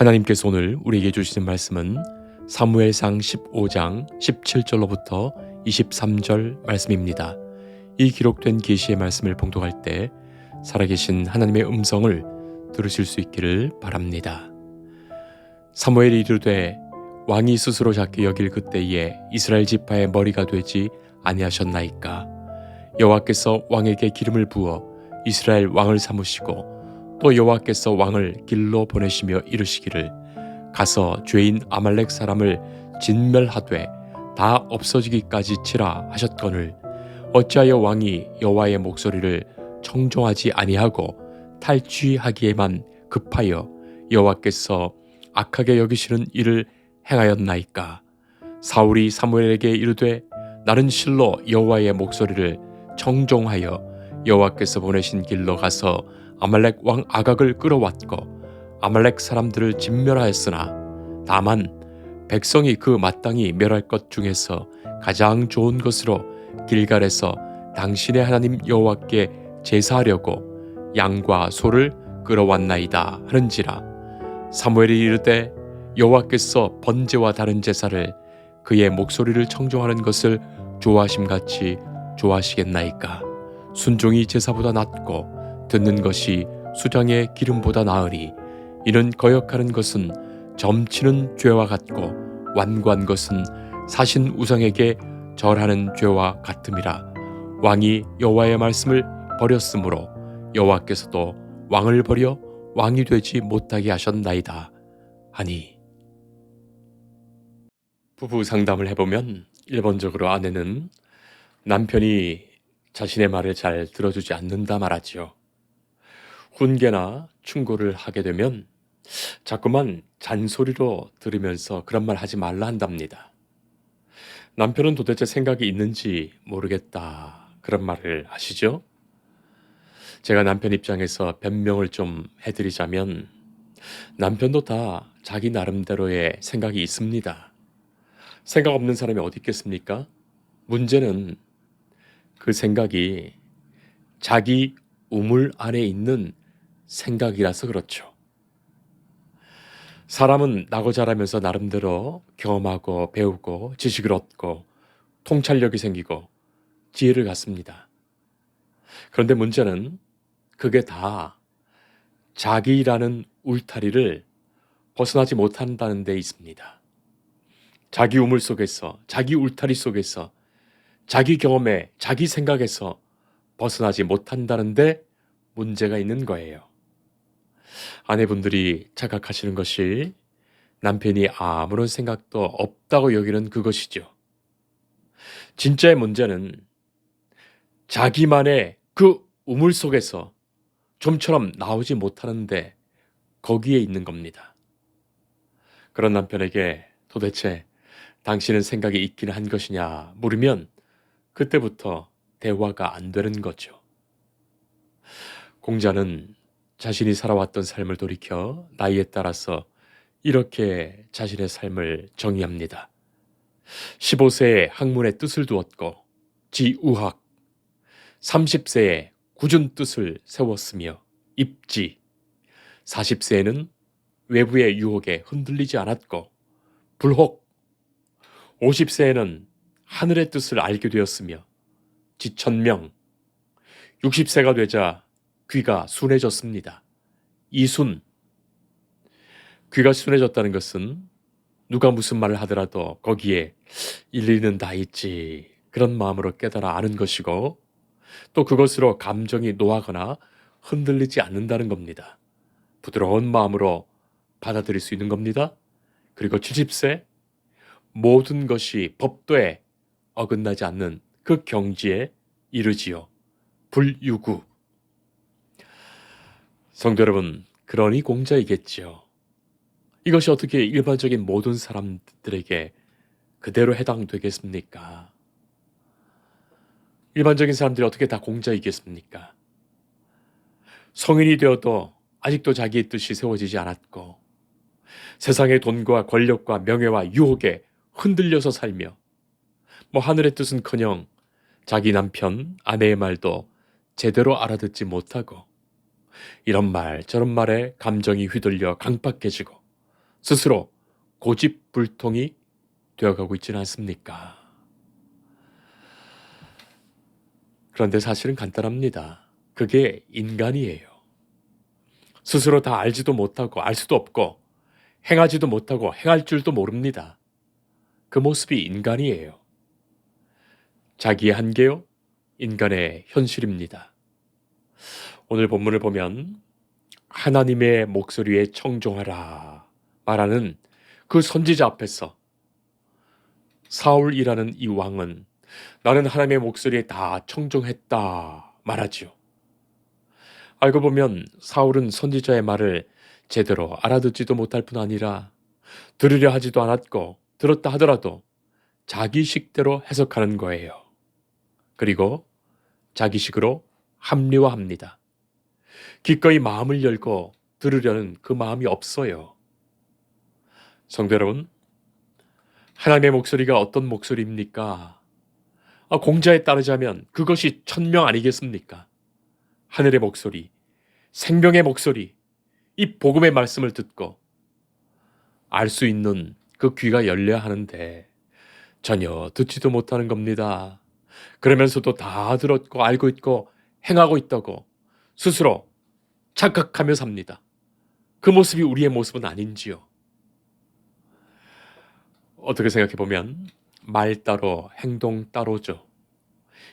하나님께서 오늘 우리에게 주시는 말씀은 사무엘상 15장 17절로부터 23절 말씀입니다. 이 기록된 계시의 말씀을 봉독할 때 살아계신 하나님의 음성을 들으실 수 있기를 바랍니다. 사무엘이 이르되 왕이 스스로 작게 여길 그때에 이스라엘 지파의 머리가 되지 아니하셨나이까. 여호와께서 왕에게 기름을 부어 이스라엘 왕을 삼으시고 또 여호와께서 왕을 길로 보내시며 이르시기를 가서 죄인 아말렉 사람을 진멸하되 다 없어지기까지 치라 하셨거늘 어찌하여 왕이 여호와의 목소리를 청종하지 아니하고 탈취하기에만 급하여 여호와께서 악하게 여기시는 일을 행하였나이까. 사울이 사무엘에게 이르되 나는 실로 여호와의 목소리를 청종하여 여호와께서 보내신 길로 가서 아말렉 왕 아각을 끌어왔고 아말렉 사람들을 진멸하였으나 다만 백성이 그 마땅히 멸할 것 중에서 가장 좋은 것으로 길갈에서 당신의 하나님 여호와께 제사하려고 양과 소를 끌어왔나이다 하는지라. 사무엘이 이르되 여호와께서 번제와 다른 제사를 그의 목소리를 청종하는 것을 좋아하심같이 좋아하시겠나이까. 순종이 제사보다 낫고 듣는 것이 수장의 기름보다 나으니 이는 거역하는 것은 점치는 죄와 같고 완고한 것은 사신 우상에게 절하는 죄와 같음이라. 왕이 여호와의 말씀을 버렸으므로 여호와께서도 왕을 버려 왕이 되지 못하게 하셨나이다 하니. 부부 상담을 해보면 일반적으로 아내는 남편이 자신의 말을 잘 들어주지 않는다 말하지요. 훈계나 충고를 하게 되면 자꾸만 잔소리로 들으면서 그런 말 하지 말라 한답니다. 남편은 도대체 생각이 있는지 모르겠다 그런 말을 하시죠. 제가 남편 입장에서 변명을 좀 해드리자면 남편도 다 자기 나름대로의 생각이 있습니다. 생각 없는 사람이 어디 있겠습니까? 문제는 그 생각이 자기 우물 안에 있는 생각이라서 그렇죠. 사람은 나고 자라면서 나름대로 경험하고 배우고 지식을 얻고 통찰력이 생기고 지혜를 갖습니다. 그런데 문제는 그게 다 자기라는 울타리를 벗어나지 못한다는 데 있습니다. 자기 우물 속에서, 자기 울타리 속에서, 자기 경험에, 자기 생각에서 벗어나지 못한다는 데 문제가 있는 거예요. 아내분들이 착각하시는 것이 남편이 아무런 생각도 없다고 여기는 그것이죠. 진짜의 문제는 자기만의 그 우물 속에서 좀처럼 나오지 못하는데 거기에 있는 겁니다. 그런 남편에게 도대체 당신은 생각이 있기는 한 것이냐 물으면 그때부터 대화가 안 되는 거죠. 공자는 자신이 살아왔던 삶을 돌이켜 나이에 따라서 이렇게 자신의 삶을 정의합니다. 15세에 학문의 뜻을 두었고 지우학, 30세에 굳은 뜻을 세웠으며 입지, 40세에는 외부의 유혹에 흔들리지 않았고 불혹, 50세에는 하늘의 뜻을 알게 되었으며 지천명, 60세가 되자 귀가 순해졌습니다. 이순. 귀가 순해졌다는 것은 누가 무슨 말을 하더라도 거기에 일리는 다 있지 그런 마음으로 깨달아 아는 것이고 또 그것으로 감정이 노하거나 흔들리지 않는다는 겁니다. 부드러운 마음으로 받아들일 수 있는 겁니다. 그리고 70세 모든 것이 법도에 어긋나지 않는 그 경지에 이르지요. 불유구. 성도 여러분, 그러니 공자이겠지요. 이것이 어떻게 일반적인 모든 사람들에게 그대로 해당되겠습니까? 일반적인 사람들이 어떻게 다 공자이겠습니까? 성인이 되어도 아직도 자기의 뜻이 세워지지 않았고 세상의 돈과 권력과 명예와 유혹에 흔들려서 살며 하늘의 뜻은커녕 자기 남편, 아내의 말도 제대로 알아듣지 못하고 이런 말 저런 말에 감정이 휘둘려 강박해지고 스스로 고집불통이 되어가고 있지는 않습니까? 그런데 사실은 간단합니다. 그게 인간이에요. 스스로 다 알지도 못하고 알 수도 없고 행하지도 못하고 행할 줄도 모릅니다. 그 모습이 인간이에요. 자기의 한계요? 인간의 현실입니다. 오늘 본문을 보면 하나님의 목소리에 청종하라 말하는 그 선지자 앞에서 사울이라는 이 왕은 나는 하나님의 목소리에 다 청종했다 말하지요. 알고 보면 사울은 선지자의 말을 제대로 알아듣지도 못할 뿐 아니라 들으려 하지도 않았고 들었다 하더라도 자기식대로 해석하는 거예요. 그리고 자기식으로 합리화합니다. 기꺼이 마음을 열고 들으려는 그 마음이 없어요. 성도 여러분, 하나님의 목소리가 어떤 목소리입니까? 공자에 따르자면 그것이 천명 아니겠습니까? 하늘의 목소리, 생명의 목소리, 이 복음의 말씀을 듣고 알 수 있는 그 귀가 열려야 하는데 전혀 듣지도 못하는 겁니다. 그러면서도 다 들었고 알고 있고 행하고 있다고 스스로 착각하며 삽니다. 그 모습이 우리의 모습은 아닌지요. 어떻게 생각해 보면 말 따로 행동 따로죠.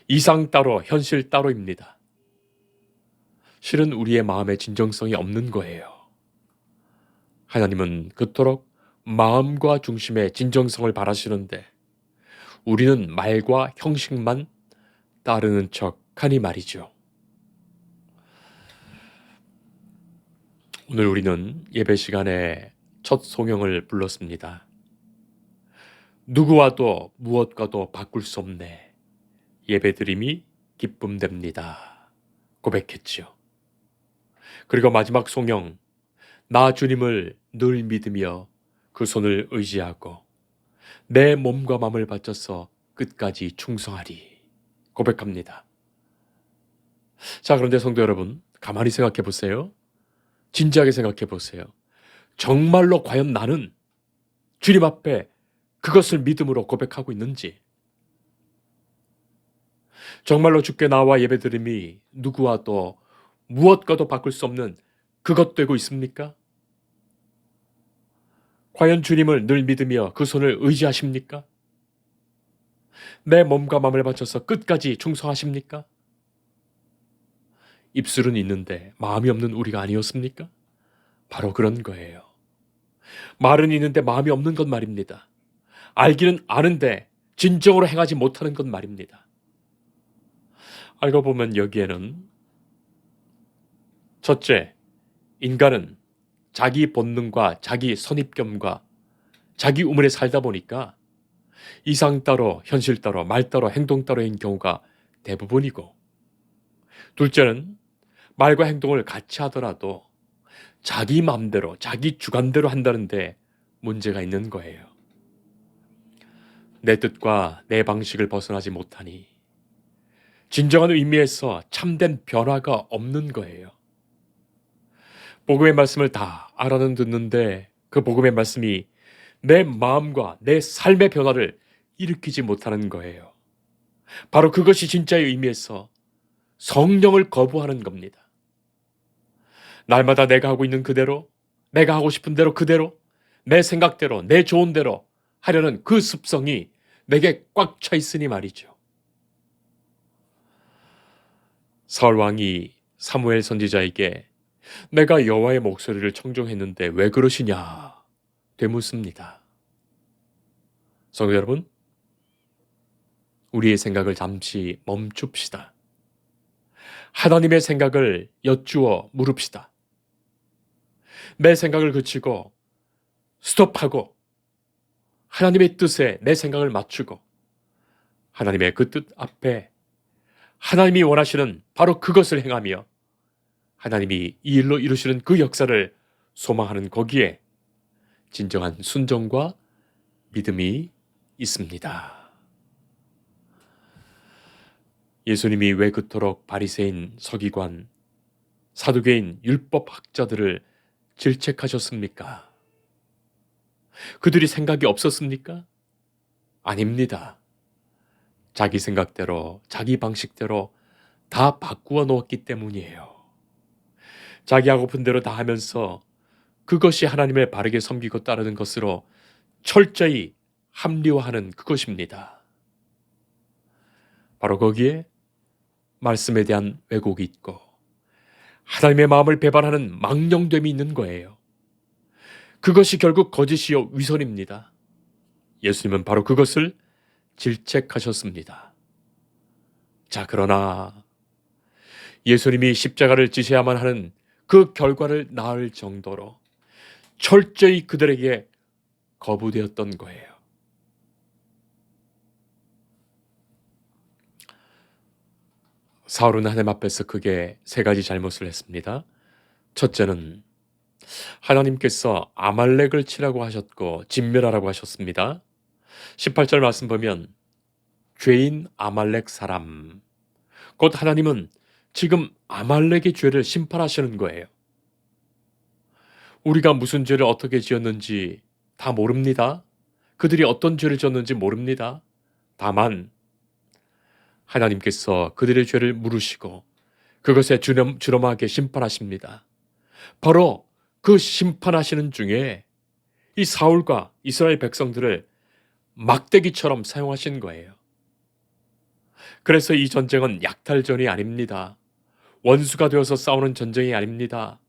이상 따로 현실 따로입니다. 실은 우리의 마음에 진정성이 없는 거예요. 하나님은 그토록 마음과 중심의 진정성을 바라시는데 우리는 말과 형식만 따르는 척하니 말이죠. 오늘 우리는 예배 시간에 첫 송영을 불렀습니다. 누구와도 무엇과도 바꿀 수 없네. 예배드림이 기쁨됩니다. 고백했지요. 그리고 마지막 송영, 나 주님을 늘 믿으며 그 손을 의지하고 내 몸과 마음을 바쳐서 끝까지 충성하리. 고백합니다. 자, 그런데 성도 여러분, 가만히 생각해 보세요. 진지하게 생각해 보세요. 정말로 과연 나는 주님 앞에 그것을 믿음으로 고백하고 있는지, 정말로 주께 나와 예배드림이 누구와도 무엇과도 바꿀 수 없는 그것 되고 있습니까? 과연 주님을 늘 믿으며 그 손을 의지하십니까? 내 몸과 마음을 바쳐서 끝까지 충성하십니까? 입술은 있는데 마음이 없는 우리가 아니었습니까? 바로 그런 거예요. 말은 있는데 마음이 없는 것 말입니다. 알기는 아는데 진정으로 행하지 못하는 것 말입니다. 알고 보면 여기에는 첫째, 인간은 자기 본능과 자기 선입견과 자기 우물에 살다 보니까 이상 따로 현실 따로 말 따로 행동 따로인 경우가 대부분이고, 둘째는 말과 행동을 같이 하더라도 자기 마음대로 자기 주관대로 한다는데 문제가 있는 거예요. 내 뜻과 내 방식을 벗어나지 못하니 진정한 의미에서 참된 변화가 없는 거예요. 복음의 말씀을 다 알아는 듣는데 그 복음의 말씀이 내 마음과 내 삶의 변화를 일으키지 못하는 거예요. 바로 그것이 진짜의 의미에서 성령을 거부하는 겁니다. 날마다 내가 하고 있는 그대로, 내가 하고 싶은 대로 그대로, 내 생각대로, 내 좋은 대로 하려는 그 습성이 내게 꽉 차 있으니 말이죠. 사울 왕이 사무엘 선지자에게 내가 여호와의 목소리를 청종했는데 왜 그러시냐 되묻습니다. 성도 여러분, 우리의 생각을 잠시 멈춥시다. 하나님의 생각을 여쭈어 물읍시다. 내 생각을 그치고 스톱하고 하나님의 뜻에 내 생각을 맞추고 하나님의 그 뜻 앞에 하나님이 원하시는 바로 그것을 행하며 하나님이 이 일로 이루시는 그 역사를 소망하는 거기에 진정한 순종과 믿음이 있습니다. 예수님이 왜 그토록 바리새인, 서기관, 사두개인, 율법학자들을 질책하셨습니까? 그들이 생각이 없었습니까? 아닙니다. 자기 생각대로, 자기 방식대로 다 바꾸어 놓았기 때문이에요. 자기 하고픈 대로 다 하면서 그것이 하나님을 바르게 섬기고 따르는 것으로 철저히 합리화하는 그것입니다. 바로 거기에 말씀에 대한 왜곡이 있고 하나님의 마음을 배반하는 망령됨이 있는 거예요. 그것이 결국 거짓이요 위선입니다. 예수님은 바로 그것을 질책하셨습니다. 자, 그러나 예수님이 십자가를 지셔야만 하는 그 결과를 낳을 정도로 철저히 그들에게 거부되었던 거예요. 사울은 하나님 앞에서 크게 세 가지 잘못을 했습니다. 첫째는 하나님께서 아말렉을 치라고 하셨고 진멸하라고 하셨습니다. 18절 말씀 보면 죄인 아말렉 사람, 곧 하나님은 지금 아말렉의 죄를 심판하시는 거예요. 우리가 무슨 죄를 어떻게 지었는지 다 모릅니다. 그들이 어떤 죄를 지었는지 모릅니다. 다만 하나님께서 그들의 죄를 물으시고 그것에 주름하게 심판하십니다. 바로 그 심판하시는 중에 이 사울과 이스라엘 백성들을 막대기처럼 사용하신 거예요. 그래서 이 전쟁은 약탈전이 아닙니다. 원수가 되어서 싸우는 전쟁이 아닙니다.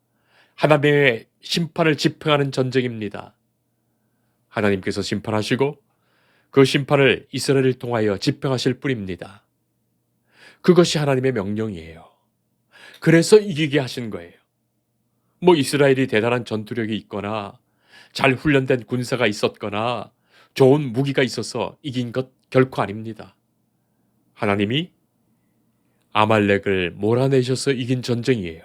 하나님의 심판을 집행하는 전쟁입니다. 하나님께서 심판하시고 그 심판을 이스라엘을 통하여 집행하실 뿐입니다. 그것이 하나님의 명령이에요. 그래서 이기게 하신 거예요. 이스라엘이 대단한 전투력이 있거나 잘 훈련된 군사가 있었거나 좋은 무기가 있어서 이긴 것 결코 아닙니다. 하나님이 아말렉을 몰아내셔서 이긴 전쟁이에요.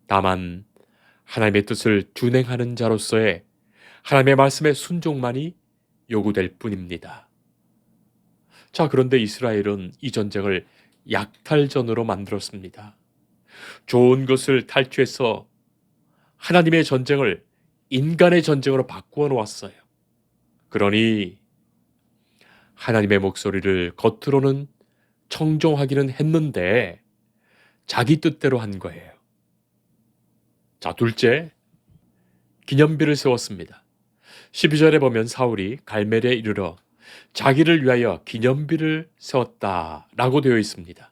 다만 하나님의 뜻을 준행하는 자로서의 하나님의 말씀의 순종만이 요구될 뿐입니다. 자, 그런데 이스라엘은 이 전쟁을 약탈전으로 만들었습니다. 좋은 것을 탈취해서 하나님의 전쟁을 인간의 전쟁으로 바꾸어 놓았어요. 그러니 하나님의 목소리를 겉으로는 청종하기는 했는데 자기 뜻대로 한 거예요. 자, 둘째, 기념비를 세웠습니다. 12절에 보면 사울이 갈멜에 이르러 자기를 위하여 기념비를 세웠다라고 되어 있습니다.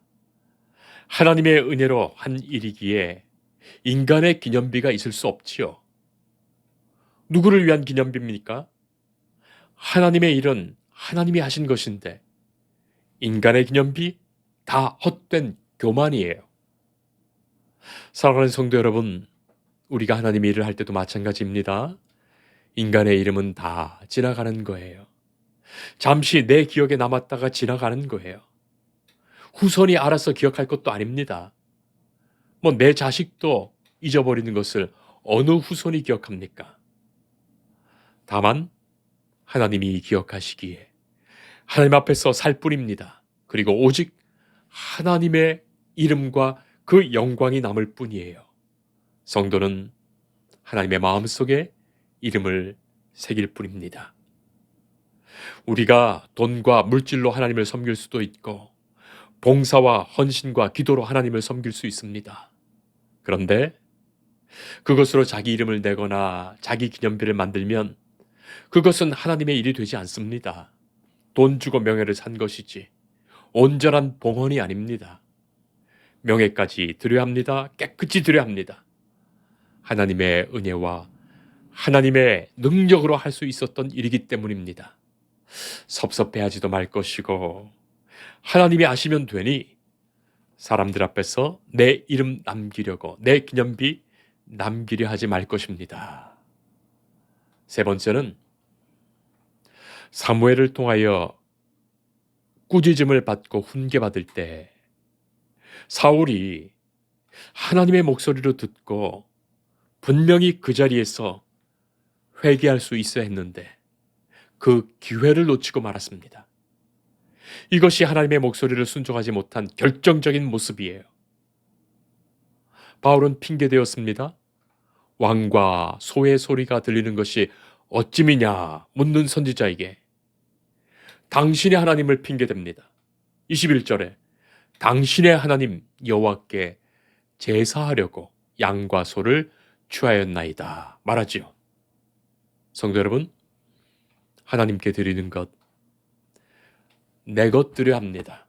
하나님의 은혜로 한 일이기에 인간의 기념비가 있을 수 없지요. 누구를 위한 기념비입니까? 하나님의 일은 하나님이 하신 것인데 인간의 기념비 다 헛된 교만이에요. 사랑하는 성도 여러분, 우리가 하나님의 일을 할 때도 마찬가지입니다. 인간의 이름은 다 지나가는 거예요. 잠시 내 기억에 남았다가 지나가는 거예요. 후손이 알아서 기억할 것도 아닙니다. 내 자식도 잊어버리는 것을 어느 후손이 기억합니까? 다만 하나님이 기억하시기에 하나님 앞에서 살 뿐입니다. 그리고 오직 하나님의 이름과 그 영광이 남을 뿐이에요. 성도는 하나님의 마음속에 이름을 새길 뿐입니다. 우리가 돈과 물질로 하나님을 섬길 수도 있고 봉사와 헌신과 기도로 하나님을 섬길 수 있습니다. 그런데 그것으로 자기 이름을 내거나 자기 기념비를 만들면 그것은 하나님의 일이 되지 않습니다. 돈 주고 명예를 산 것이지 온전한 봉헌이 아닙니다. 명예까지 드려야 합니다. 깨끗이 드려야 합니다. 하나님의 은혜와 하나님의 능력으로 할 수 있었던 일이기 때문입니다. 섭섭해하지도 말 것이고 하나님이 아시면 되니 사람들 앞에서 내 이름 남기려고 내 기념비 남기려 하지 말 것입니다. 세 번째는 사무엘을 통하여 꾸짖음을 받고 훈계받을 때 사울이 하나님의 목소리를 듣고 분명히 그 자리에서 회개할 수 있어야 했는데 그 기회를 놓치고 말았습니다. 이것이 하나님의 목소리를 순종하지 못한 결정적인 모습이에요. 바울은 핑계되었습니다. 왕과 소의 소리가 들리는 것이 어찌미냐 묻는 선지자에게 당신의 하나님을 핑계댑니다. 21절에 당신의 하나님 여호와께 제사하려고 양과 소를 취하였나이다 말하지요. 성도 여러분, 하나님께 드리는 것, 내 것 드려 합니다.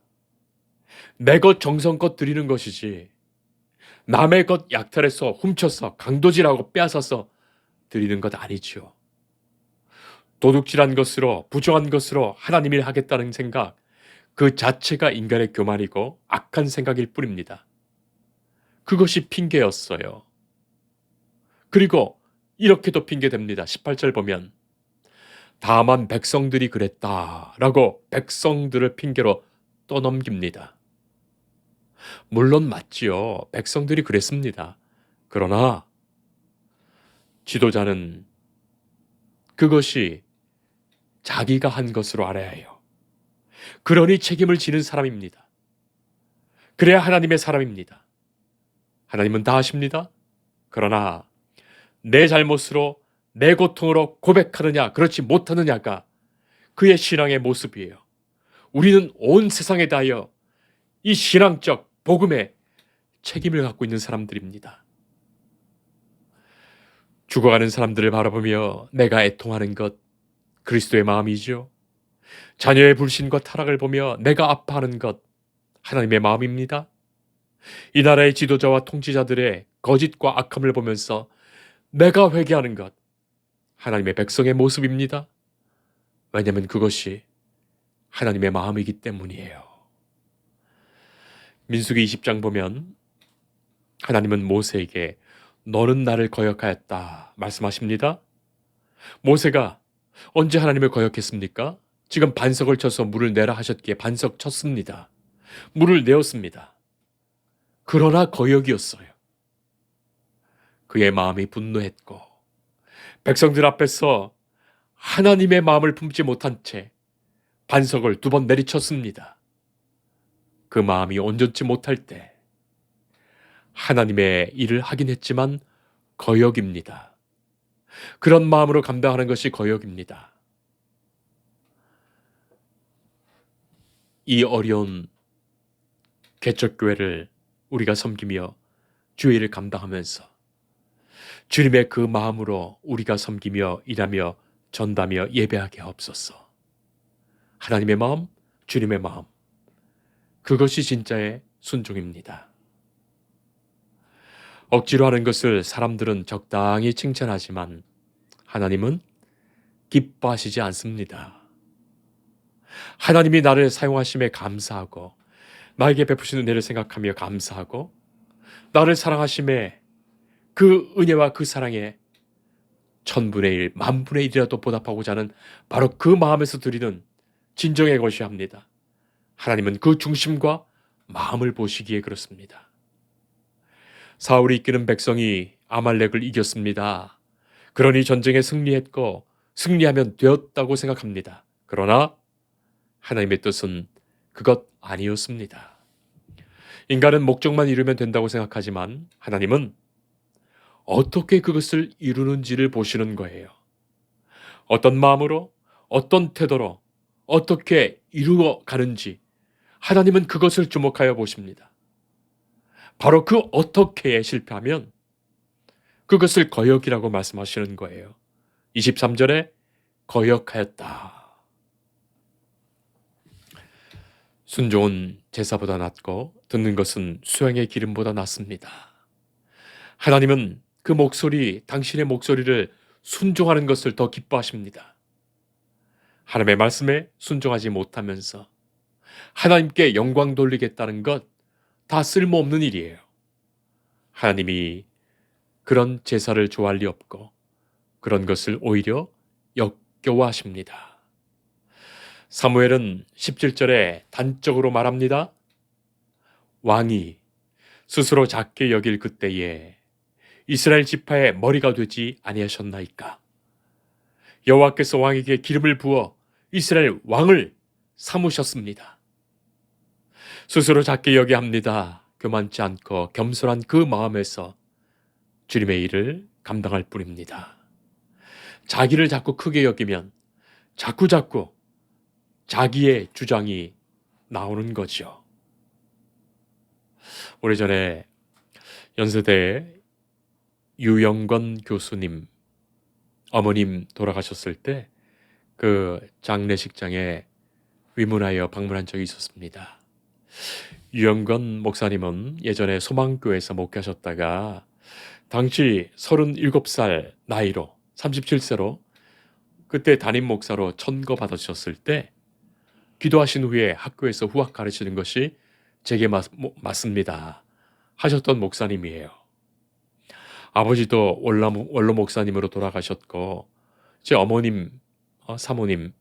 내 것 정성껏 드리는 것이지 남의 것 약탈해서 훔쳐서 강도질하고 빼앗아서 드리는 것 아니지요. 도둑질한 것으로 부정한 것으로 하나님을 하겠다는 생각, 그 자체가 인간의 교만이고 악한 생각일 뿐입니다. 그것이 핑계였어요. 그리고 이렇게도 핑계댑니다. 18절 보면 다만 백성들이 그랬다라고 백성들을 핑계로 떠넘깁니다. 물론 맞지요. 백성들이 그랬습니다. 그러나 지도자는 그것이 자기가 한 것으로 알아야 해요. 그러니 책임을 지는 사람입니다. 그래야 하나님의 사람입니다. 하나님은 다 아십니다. 그러나 내 잘못으로 내 고통으로 고백하느냐 그렇지 못하느냐가 그의 신앙의 모습이에요. 우리는 온 세상에 다하여 이 신앙적 복음의 책임을 갖고 있는 사람들입니다. 죽어가는 사람들을 바라보며 내가 애통하는 것, 그리스도의 마음이죠. 자녀의 불신과 타락을 보며 내가 아파하는 것, 하나님의 마음입니다. 이 나라의 지도자와 통치자들의 거짓과 악함을 보면서 내가 회개하는 것, 하나님의 백성의 모습입니다. 왜냐하면 그것이 하나님의 마음이기 때문이에요. 민수기 20장 보면 하나님은 모세에게 너는 나를 거역하였다 말씀하십니다. 모세가 언제 하나님을 거역했습니까? 지금 반석을 쳐서 물을 내라 하셨기에 반석 쳤습니다. 물을 내었습니다. 그러나 거역이었어요. 그의 마음이 분노했고 백성들 앞에서 하나님의 마음을 품지 못한 채 반석을 2번 내리쳤습니다. 그 마음이 온전치 못할 때 하나님의 일을 하긴 했지만 거역입니다. 그런 마음으로 감당하는 것이 거역입니다. 이 어려운 개척교회를 우리가 섬기며 주의 일을 감당하면서 주님의 그 마음으로 우리가 섬기며 일하며 전다며 예배하게 하옵소서. 하나님의 마음, 주님의 마음, 그것이 진짜의 순종입니다. 억지로 하는 것을 사람들은 적당히 칭찬하지만 하나님은 기뻐하시지 않습니다. 하나님이 나를 사용하심에 감사하고 나에게 베푸시는 은혜를 생각하며 감사하고 나를 사랑하심에 그 은혜와 그 사랑에 1000분의 1, 10,000분의 1이라도 보답하고자 하는 바로 그 마음에서 드리는 진정의 것이 합니다. 하나님은 그 중심과 마음을 보시기에 그렇습니다. 사울이 이끄는 백성이 아말렉을 이겼습니다. 그러니 전쟁에 승리했고 승리하면 되었다고 생각합니다. 그러나 하나님의 뜻은 그것 아니었습니다. 인간은 목적만 이루면 된다고 생각하지만 하나님은 어떻게 그것을 이루는지를 보시는 거예요. 어떤 마음으로, 어떤 태도로, 어떻게 이루어 가는지 하나님은 그것을 주목하여 보십니다. 바로 그 어떻게에 실패하면 그것을 거역이라고 말씀하시는 거예요. 23절에 거역하였다. 순종은 제사보다 낫고 듣는 것은 수양의 기름보다 낫습니다. 하나님은 그 목소리, 당신의 목소리를 순종하는 것을 더 기뻐하십니다. 하나님의 말씀에 순종하지 못하면서 하나님께 영광 돌리겠다는 것 다 쓸모없는 일이에요. 하나님이 그런 제사를 좋아할 리 없고 그런 것을 오히려 역겨워하십니다. 사무엘은 17절에 단적으로 말합니다. 왕이 스스로 작게 여길 그때에 이스라엘 지파의 머리가 되지 아니하셨나이까. 여호와께서 왕에게 기름을 부어 이스라엘 왕을 삼으셨습니다. 스스로 작게 여겨 합니다. 교만치 않고 겸손한 그 마음에서 주님의 일을 감당할 뿐입니다. 자기를 자꾸 크게 여기면 자꾸 자기의 주장이 나오는 거죠. 오래전에 연세대 유영건 교수님 어머님 돌아가셨을 때 그 장례식장에 위문하여 방문한 적이 있었습니다. 유영건 목사님은 예전에 소망교회에서 목회하셨다가 당시 37살 나이로 37세로 그때 담임 목사로 천거받으셨을 때 기도하신 후에 학교에서 후학 가르치는 것이 제게 맞습니다 하셨던 목사님이에요. 아버지도 원로 목사님으로 돌아가셨고 제 어머님, 사모님,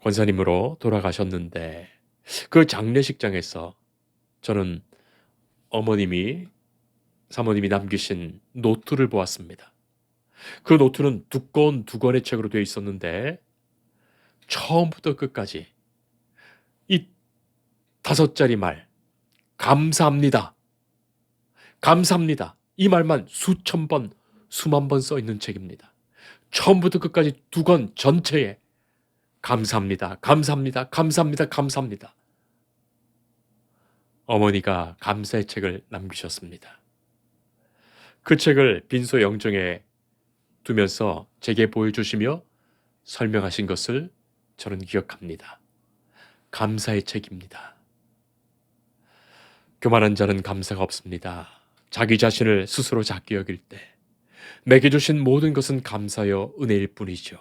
권사님으로 돌아가셨는데 그 장례식장에서 저는 어머님이, 사모님이 남기신 노트를 보았습니다. 그 노트는 두꺼운 2권의 책으로 되어 있었는데 처음부터 끝까지 이 5자리 말, 감사합니다. 감사합니다. 이 말만 수천 번, 수만 번 써 있는 책입니다. 처음부터 끝까지 2권 전체에 감사합니다. 감사합니다. 감사합니다. 감사합니다. 어머니가 감사의 책을 남기셨습니다. 그 책을 빈소 영정에 두면서 제게 보여주시며 설명하신 것을 저는 기억합니다. 감사의 책입니다. 교만한 자는 감사가 없습니다. 자기 자신을 스스로 작게 여길 때 내게 주신 모든 것은 감사여 은혜일 뿐이죠.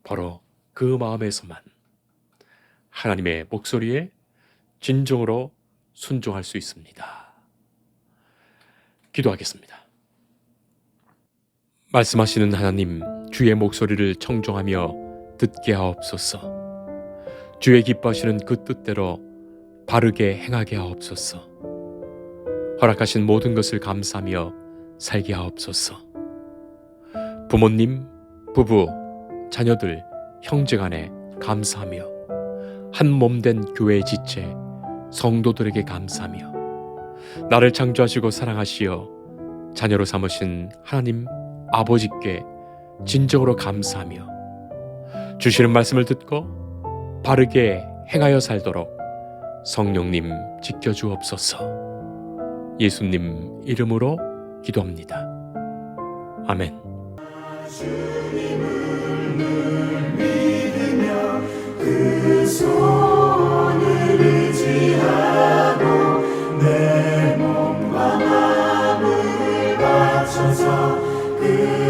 바로 그 마음에서만 하나님의 목소리에 진정으로 순종할 수 있습니다. 기도하겠습니다. 말씀하시는 하나님, 주의 목소리를 청종하며 듣게 하옵소서. 주의 기뻐하시는 그 뜻대로 바르게 행하게 하옵소서. 허락하신 모든 것을 감사하며 살게 하옵소서. 부모님, 부부, 자녀들, 형제간에 감사하며 한 몸된 교회의 지체, 성도들에게 감사하며 나를 창조하시고 사랑하시어 자녀로 삼으신 하나님 아버지께 진정으로 감사하며 주시는 말씀을 듣고 바르게 행하여 살도록 성령님 지켜주옵소서. 예수님 이름으로 기도합니다. 아멘. 주님을 늘 믿으며 그 손을 의지하고 내 몸과 마음을 바쳐서 그